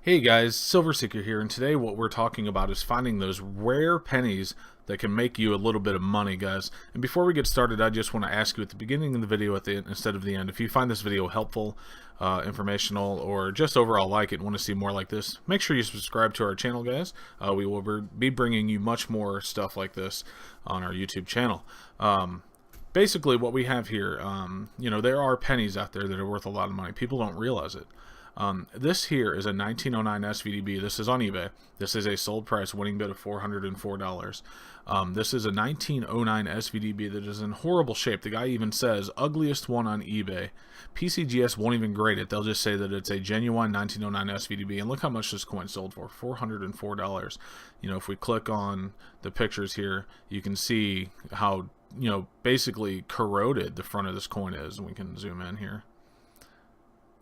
Hey guys, Silverseeker here, and today what we're talking about is finding those rare pennies that can make you a little bit of money, guys. And before we get started, I just want to ask you at the beginning of the video instead of the end, if you find this video helpful, informational, or just overall like it and want to see more like this, make sure you subscribe to our channel, guys. We will be bringing you much more stuff like this on our YouTube channel. Basically, what we have here, there are pennies out there that are worth a lot of money. People don't realize it. This here is a 1909 SVDB. This is on eBay. This is a sold price winning bid of $404. This is a 1909 SVDB that is in horrible shape. The guy even says ugliest one on eBay. PCGS won't even grade it. They'll just say that it's a genuine 1909 SVDB. And look how much this coin sold for, $404. If we click on the pictures here, you can see how, basically corroded the front of this coin is. And we can zoom in here.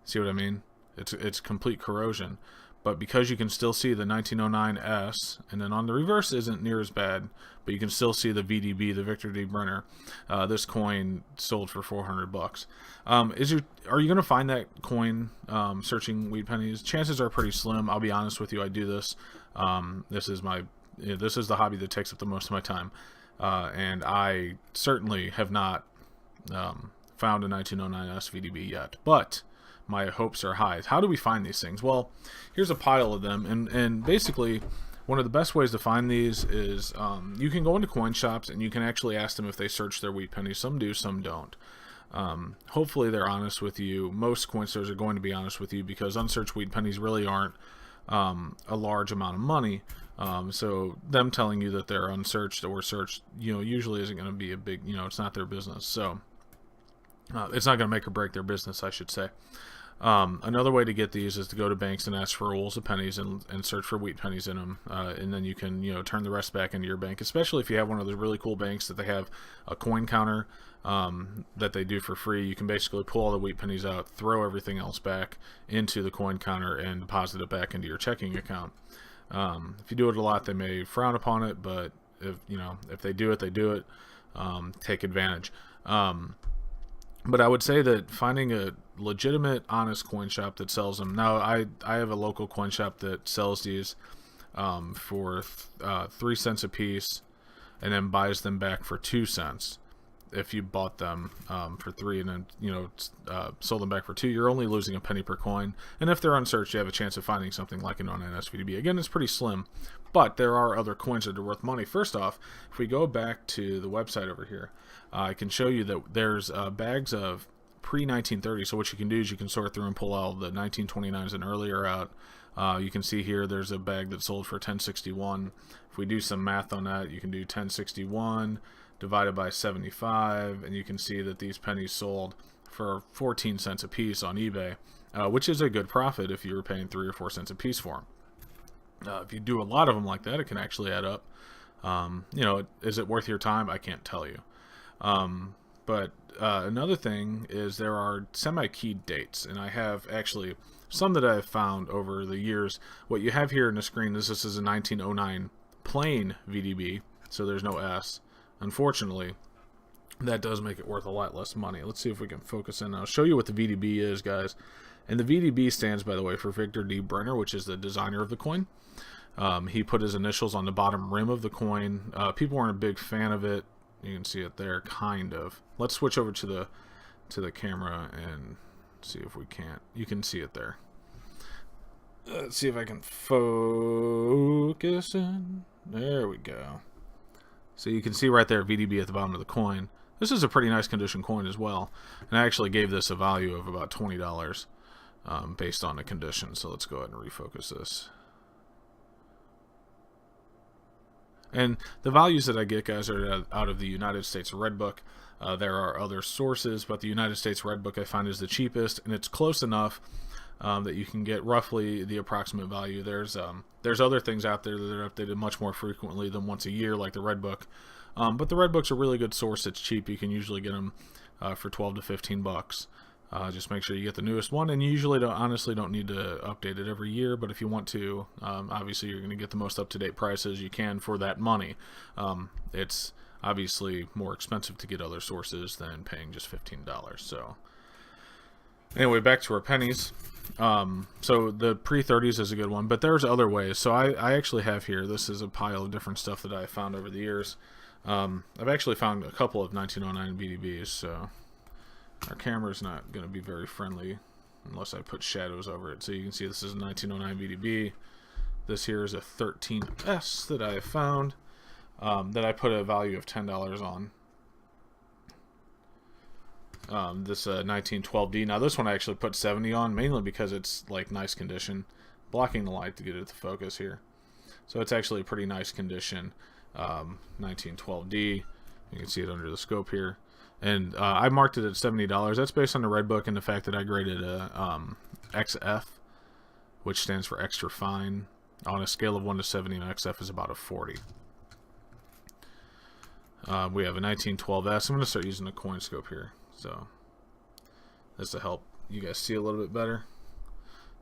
See what I mean? It's complete corrosion, but because you can still see the 1909S, and then on the reverse isn't near as bad, but you can still see the VDB, the Victor D. Brenner. This coin sold for $400. Are you going to find that coin searching wheat pennies? Chances are pretty slim. I'll be honest with you. I do this. This is the hobby that takes up the most of my time, and I certainly have not found a 1909S VDB yet, but my hopes are high. How do we find these things? Well, here's a pile of them, and basically one of the best ways to find these is you can go into coin shops and you can actually ask them if they search their wheat pennies. Some do, some don't. Hopefully they're honest with you. Most coin stores are going to be honest with you because unsearched wheat pennies really aren't a large amount of money. So them telling you that they're unsearched or searched, usually isn't going to be a big, it's not their business. So it's not going to make or break their business, I should say. Another way to get these is to go to banks and ask for rolls of pennies and search for wheat pennies in them, and then you can turn the rest back into your bank, especially if you have one of those really cool banks that they have a coin counter that they do for free. You can basically pull all the wheat pennies out, throw everything else back into the coin counter, and deposit it back into your checking account. If you do it a lot, they may frown upon it, but if they do it, they do it. Take advantage. But I would say that finding a legitimate, honest coin shop that sells them. Now, I have a local coin shop that sells these for 3 cents a piece, and then buys them back for 2 cents. If you bought them for 3 and then sold them back for 2, you're only losing a penny per coin. And if they're unsearched, you have a chance of finding something like an 09 SVDB. Again, it's pretty slim, but there are other coins that are worth money. First off, if we go back to the website over here, I can show you that there's bags of pre-1930. So what you can do is you can sort through and pull all the 1929s and earlier out. You can see here there's a bag that sold for 1061. If we do some math on that, you can do 1061 divided by 75, and you can see that these pennies sold for 14 cents a piece on eBay, which is a good profit if you were paying 3 or 4 cents a piece for them. If you do a lot of them like that, it can actually add up. Is it worth your time? I can't tell you. But another thing is there are SemiKey dates, and I have actually some that I've found over the years. What you have here in the screen, this is a 1909 plain VDB, so there's no S. Unfortunately, that does make it worth a lot less money. Let's see if we can focus in. I'll show you what the VDB is, guys. And the VDB stands, by the way, for Victor D. Brenner, which is the designer of the coin. He put his initials on the bottom rim of the coin. People weren't a big fan of it. You can see it there, kind of. Let's switch over to the camera and see if we can't. You can see it there. Let's see if I can focus in. There we go. So you can see right there VDB at the bottom of the coin. This is a pretty nice condition coin as well. And I actually gave this a value of about $20 based on the condition. So let's go ahead and refocus this. And the values that I get, guys, are out of the United States Red Book. There are other sources, but the United States Red Book I find is the cheapest, and it's close enough that you can get roughly the approximate value. There's other things out there that are updated much more frequently than once a year, like the Red Book. But the Red Book's a really good source. It's cheap. You can usually get them for 12 to 15 bucks. Just make sure you get the newest one, and you usually honestly don't need to update it every year, but if you want to, obviously you're going to get the most up-to-date prices you can for that money. It's obviously more expensive to get other sources than paying just $15. So Anyway, back to our pennies. So the pre-30s is a good one, but there's other ways. So I actually have here, this is a pile of different stuff that I found over the years. I've actually found a couple of 1909 BDBs, so our camera's not going to be very friendly unless I put shadows over it. So you can see this is a 1909 BDB. This here is a 13S that I have found, that I put a value of $10 on. This 1912D. Now this one I actually put 70 on, mainly because it's like nice condition. Blocking the light to get it to focus here. So it's actually a pretty nice condition. 1912D. You can see it under the scope here. And I marked it at $70. That's based on the red book and the fact that I graded a XF, which stands for extra fine. On a scale of 1 to 70, an XF is about a 40. We have a 1912S. I'm going to start using a coin scope here. So this to help you guys see a little bit better.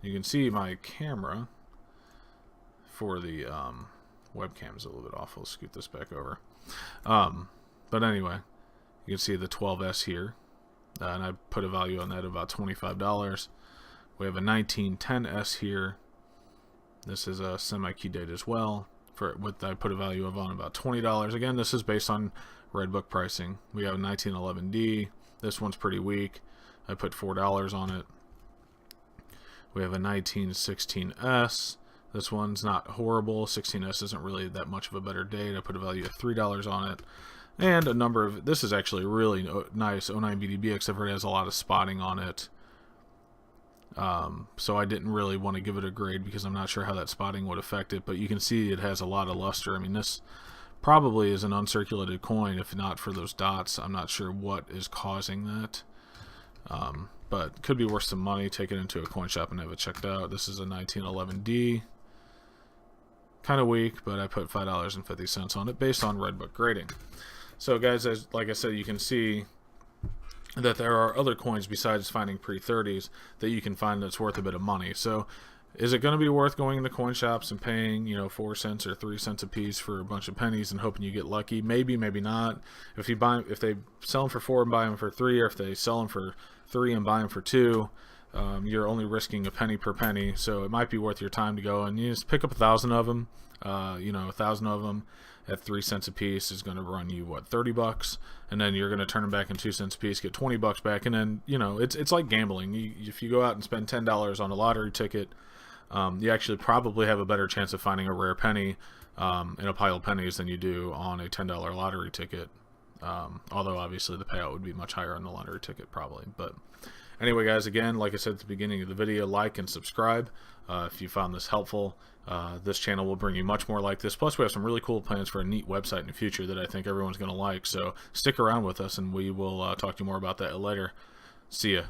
You can see my camera for the webcam is a little bit off. I'll scoot this back over. But anyway, you can see the 12S here. And I put a value on that of about $25. We have a 1910S here. This is a SemiKey date as well. For what I put a value of on about $20. Again, this is based on red book pricing. We have a 1911D. This one's pretty weak. I put $4 on it. We have a 1916S. This one's not horrible. 16S isn't really that much of a better date. I put a value of $3 on it. And a number of, this is actually a really nice 09 BDB, except for it has a lot of spotting on it. So I didn't really want to give it a grade because I'm not sure how that spotting would affect it, but you can see it has a lot of luster. I mean, this probably is an uncirculated coin, if not for those dots. I'm not sure what is causing that, but could be worth some money. Take it into a coin shop and have it checked out. This is a 1911D. Kind of weak, but I put $5.50 on it based on red book grading. So guys, like I said, you can see that there are other coins besides finding pre-30s that you can find that's worth a bit of money. So is it going to be worth going into coin shops and paying, you know, 4 cents or 3 cents a piece for a bunch of pennies and hoping you get lucky? Maybe, maybe not. If they sell them for 4 and buy them for 3, or if they sell them for 3 and buy them for 2, you're only risking a penny per penny. So it might be worth your time to go and you just pick up 1,000 of them. You know, 1,000 of them at 3 cents a piece is going to run you, what, 30 bucks, and then you're going to turn them back in 2 cents a piece, get 20 bucks back, and then, you know, it's like gambling. If you go out and spend $10 on a lottery ticket, you actually probably have a better chance of finding a rare penny in a pile of pennies than you do on a $10 lottery ticket. Although obviously the payout would be much higher on the lottery ticket probably. But anyway, guys, again, like I said at the beginning of the video, like and subscribe if you found this helpful. This channel will bring you much more like this. Plus, we have some really cool plans for a neat website in the future that I think everyone's going to like. So stick around with us, and we will talk to you more about that later. See ya.